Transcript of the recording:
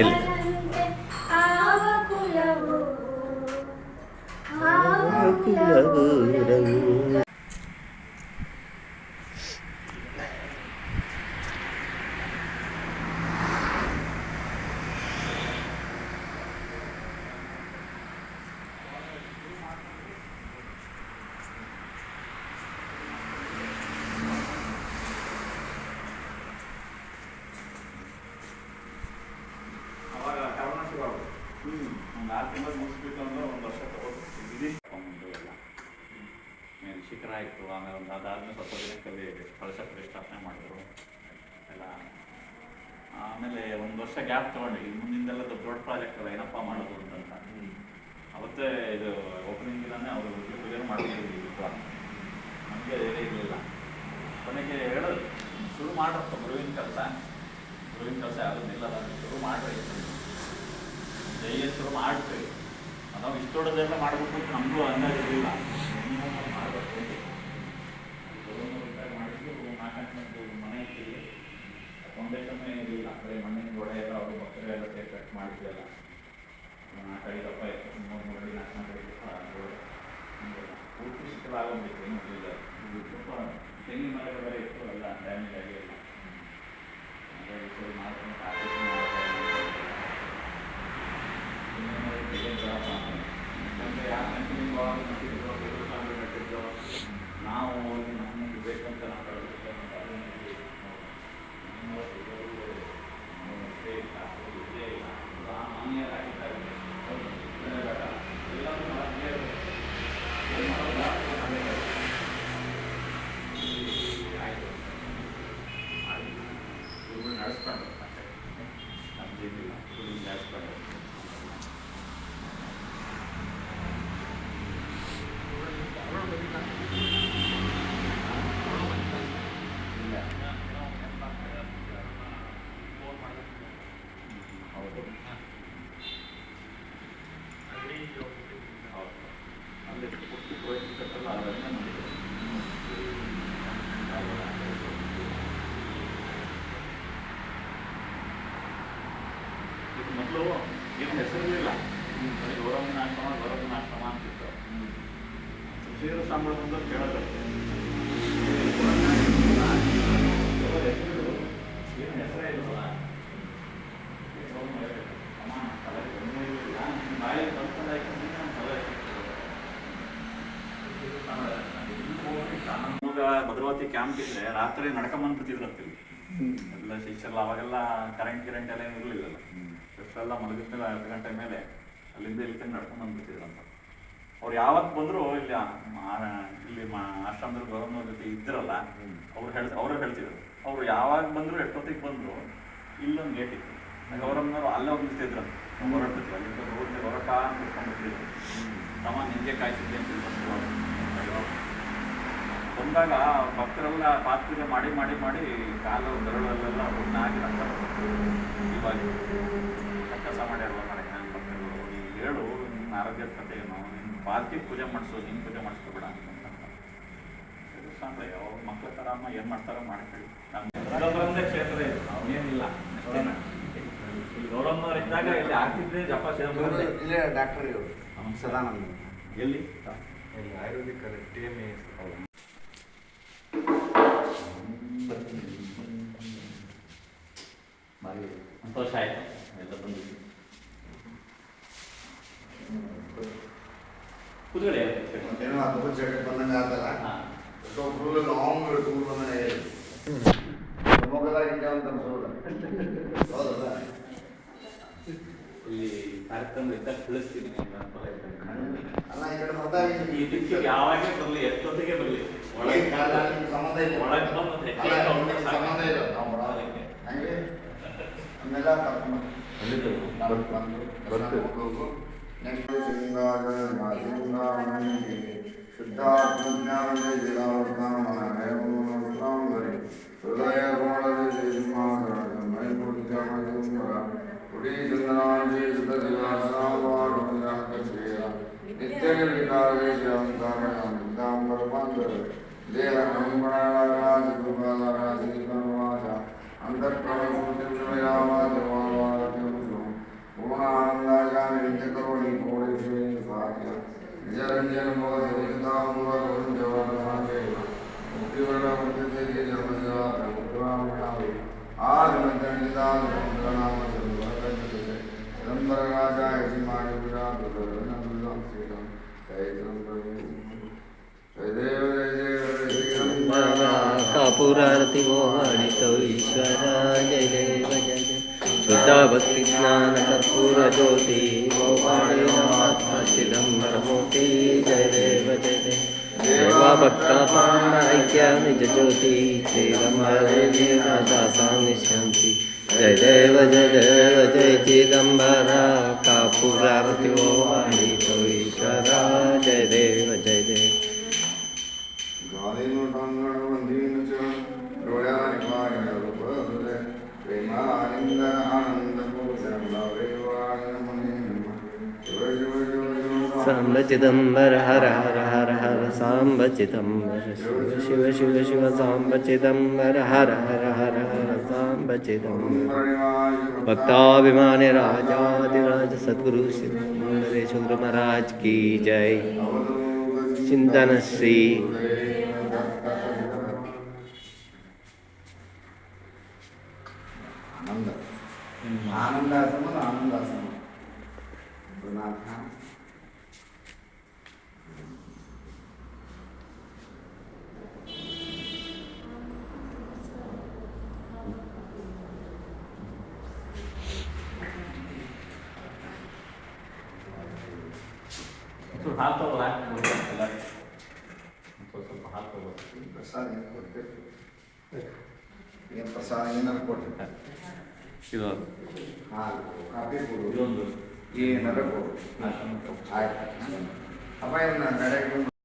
ಎಲ್ಲಿ ಶಿಖರ ಆಯಿತು. ಆಮೇಲೆ ಒಂದು ಅದಾದ್ಮೇಲೆ ಸ್ವಲ್ಪ ದಿನಕ್ಕಲ್ಲಿ ಕಳಶ ಪ್ರತಿಷ್ಠಾಪನೆ ಮಾಡಿದ್ರು ಎಲ್ಲ. ಆಮೇಲೆ ಒಂದು ವರ್ಷ ಗ್ಯಾಪ್ ತೊಗೊಂಡು ಈಗ ಮುಂದಿಂದೆಲ್ಲ ದೊಡ್ಡ ಪ್ರಾಜೆಕ್ಟ್ ಅಲ್ಲ ಏನಪ್ಪ ಮಾಡೋದು ಅಂತ ಅವತ್ತೇ ಇದು ಓಪನಿಂಗ್ ದಿನಾನೇ ಅವರು ಪೂಜೆ ಮಾಡಿದ್ರು. ನಮಗೆ ಅದೇ ಇರಲಿಲ್ಲ. ಕೊನೆಗೆ ಹೇಳೋದು ಶುರು ಮಾಡ್ರಪ್ಪ ಗುರುವಿನ ಕೆಲಸ ಆಗೋದಿಲ್ಲ, ಅದನ್ನು ಶುರು ಮಾಡ್ರಿ, ಜೈಯ ಶುರು ಮಾಡ್ರಿ. ನಾವು ಇಷ್ಟೊಡದೆಲ್ಲ ಮಾಡಬೇಕು ಅಂತ ನಮಗೂ ಅಂದಾಜಿರಲಿಲ್ಲ. ಮಾಡಬೇಕು ಮಾಡಿದ್ದು 4 ಗಂಟೆದು ಮನೆ ಇಟ್ಟಿಲ್ಲ, ಫೌಂಡೇಶನ್ನೇ ಇರಲಿಲ್ಲ. ಬರೀ ಮಣ್ಣಿನ ಗೋಡೆ ಎಲ್ಲ ಅವರು ಭಕ್ತರು ಎಲ್ಲ ಕಟ್ ಮಾಡಿದ್ವಲ್ಲ, 4-5 ದಪ್ಪ ಇತ್ತು, 3 ಅಡಿ 4 ಅಡಿ ಗೋಡೆ ಪೂರ್ತಿ ಶಿಥಿಲಾಗೋಗ್ಬಿಟ್ಟು ಏನು ಇರಲಿಲ್ಲ. ಸ್ವಲ್ಪ ತೆಂಗಿನ ಮರಗಳು ಬೇರೆ ಇತ್ತು, ಎಲ್ಲ ಡ್ಯಾಮೇಜ್ ಆಗಿಲ್ಲ. ಹಾಗಾಗಿ ಶುರು ಮಾಡ್ಕೊಂಡು ನಾವು ನಮಗೆ ಬೇಕಂತ ನಾವು ನಡೆಸ್ಕೊಂಡು ನಮ್ದೇನಿಲ್ಲ ನಡೆಸ್ಕೊಂಡು ಮೊದಲು ಏನು ಹೆಸರಿರಲಿಲ್ಲ. ಗೌರವನ ಆಶ್ರಮ ಅಂತಿತ್ತು. ಶ್ರೀರ ಸಾಂಬಳ ಬಂದು ಕೇಳೋದು ಏನು ಹೆಸರೇ ಇಲ್ವಲ್ಲ, ಬಾಯಿ ಭದ್ರಾವತಿ ಕ್ಯಾಂಪ್ ಇದ್ರೆ ರಾತ್ರಿ ನಡ್ಕೊಂಬಂದ್ಬಿಡ್ತಿದ್ರಂತೀವಿ ಎಲ್ಲ ಶಿಕ್ಷೆಲ್ಲ. ಅವಾಗೆಲ್ಲ ಕರೆಂಟ್ ಎಲ್ಲ ಏನು ಇರಲಿಲ್ಲಲ್ಲ. ಎಲ್ಲ ಮಲಗಿದ್ಮೇಲೆ 2 ಗಂಟೆ ಮೇಲೆ ಅಲ್ಲಿಂದ ಇಲ್ಲಿ ನಡ್ಕೊಂಡು ಬಂದ್ಬಿಟ್ಟಿದ್ರಂತ. ಅವ್ರು ಯಾವತ್ತು ಬಂದರೂ ಇಲ್ಲಿ ಆಶ್ರಮದಲ್ಲಿ ಗೌರವನ ಜೊತೆ ಇದ್ರಲ್ಲ, ಅವರು ಹೇಳ್ತಿದ್ರು. ಅವ್ರು ಯಾವಾಗ ಬಂದರು, ಎಷ್ಟೊತ್ತಿಗೆ ಬಂದರು, ಇಲ್ಲೊಂದು ಗೇಟ್ ಇತ್ತು, ಗೌರವನವರು ಅಲ್ಲೇ ಹೋಗಿ ನಿಲ್ತಿದ್ರಂತ. ಹೊರಡ್ತಿದ್ರು ಅಲ್ಲಿಂದ ರೋಡ್ಗೆ ಹೊರಟ ನಿಂತ್ಕೊಂಡ್ಬಿಟ್ಟಿದ್ರು. ತಮ್ಮ ನಿಮಗೆ ಕಾಯ್ತಿದ್ದೆ ಅಂತ ಬಂದಾಗ ಭಕ್ತರೆಲ್ಲ ಪಾತ್ರೆ ಮಾಡಿ ಮಾಡಿ ಮಾಡಿ ಕಾಲು ಬೆರಳಲ್ಲೆಲ್ಲ ಹುಣ್ಣಾಗಿ ರಕ್ತ ಇವಾಗ ಕೆಲಸ ಮಾಡ್ಯಾರಲ್ಲ ಮಾಡಕ್ಕೆ ನಾನು ಭಕ್ತರು ಹೇಳು ನಿಮ್ಮ ಆರೋಗ್ಯದ ಕಥೆ ಏನು, ನಿನ್ನ ಪಾರ್ಕಿಗೆ ಪೂಜೆ ಮಾಡಿಸು, ನಿನ್ನ ಪೂಜೆ ಮಾಡಿಸ್ಕೊಬೇಡ ಅಂತ ಅಂದ್ರೆ ಅವ್ರ ಮಕ್ಕಳ ಥರ ಅಮ್ಮ ಏನು ಮಾಡ್ತಾರೋ ಮಾಡ್ಕೊಳ್ಳಿ. ನಮ್ಮದೇ ಕ್ಷೇತ್ರ ಇದು, ಅವನೇನಿಲ್ಲ ಅಷ್ಟೇನ. ಇಲ್ಲಿ ಗೌರವನವ್ರು ಇದ್ದಾಗ ಇಲ್ಲಿ ಆಗ್ತಿದ್ದೆ ಜಪ ಇಲ್ಲೇ ಡಾಕ್ಟರ್ ಇವರು ಸದಾನಂದ ಎಲ್ಲಿ ಆಯುರ್ವೇದಿಕ್ TMA ಸಂತೋಷ ಆಯ್ತು ಎಲ್ಲ ಬಂದಿದ್ದು. ಕೂತ್ಕೊಳ್ಳಿ ಏನೋ ಅದು ಜಗತ್ ಬಂದಂಗೆ ಆತಲ್ಲ, ಒಬ್ಬರು ಲಾಂಗ್ ಟೂರ್ ಬಂದಂಗೆ ಮೊಗಲಾಗಿದ್ದ ಅಂತ ಹೌದಲ್ಲ. ಇಲ್ಲಿ ಕಾರ್ಯಕ್ರಮ ಇದ್ದಾಗ ತಿಳಿಸ್ತೀನಿ ಅಲ್ಲ, ಈ ಕಡೆ ಇದಕ್ಕೆ ಯಾವಾಗೇ ಬರಲಿ, ಎಷ್ಟೊತ್ತಿಗೆ ಬರಲಿ, ಒಳಗೆ ಸಂಬಂಧ ಇಲ್ಲ, ಒಳಗೆ ಬಂದು ಸಂಬಂಧ ಇಲ್ಲ. ನಾವು ಬರೋದಕ್ಕೆ ಹಂಗೆ ನಮ್ಮೆಲ್ಲ ಕರ್ಕೊಂಡು ನೆಕ್ಸ್ಟ್ ಶುದ್ಧಾತ್ಮಜ್ಞಾನದೇ ಜಿಲಾವರ್ತಾಮರಿ ಹೃದಯ ಗೋಳದಿ ಸಿಂಹಾಸರ ಕುಡಿ ಚಂದನಾಜಿ ಸುಖದಿವಾಸಾವಾಡೋಜಾಕೇಯ ನಿತ್ಯ ನಿರ್ವಿಕಾರೇ ಶಾಂತಾಂಬರ ಬಂಧರ ದೇಹ ಕಂಬಣರಾಜ ಕೃಪಾಲರಾಜ ಕರ್ವಾಜ ಅಂತಃಪ್ರಭು कापूरारती मोहाडितो ईश्वर जय देव जय जय शुद्ध भक्ति ज्ञान कर्पूर ज्योति मोहाडि महात्मा चिदंबरमूर्ति जय देव जय देव देवा भक्ता पांड ऐक्य निज ज्योति चिदंबरे दासा निशांति जय देव जय चिदंबर कापूरारती मोहाडितो ईश्वर जय देव जय देव सांब चिदंबर हर हर हर हर सांब चिदंबर शिव शिव शिव शिव सांब चिदंबर हर हर हर हर सांब चिदंबर भक्ताभिमानी राजाधिराज सद्गुरु सिद्धेश्वर गुरु महाराज की जय चिंतन श्री आनंदासम आनंदासम ಹಾಲು ತಗೋ ಸ್ವಲ್ಪ ಹಾಲು ತಗೋ ಪ್ರಸಾದ ಏನು ಪ್ರಸಾದ ಏನಾರು ಕೊಡ್ರಿ ಇದು ಹಾಲು ಕಾಫಿ ಕೊಡು ಇದೊಂದು ಏನಾರ ಕೊಡು ಆಯ್ತು ಅಪ್ಪ ಏನು ನಡೆಗೆ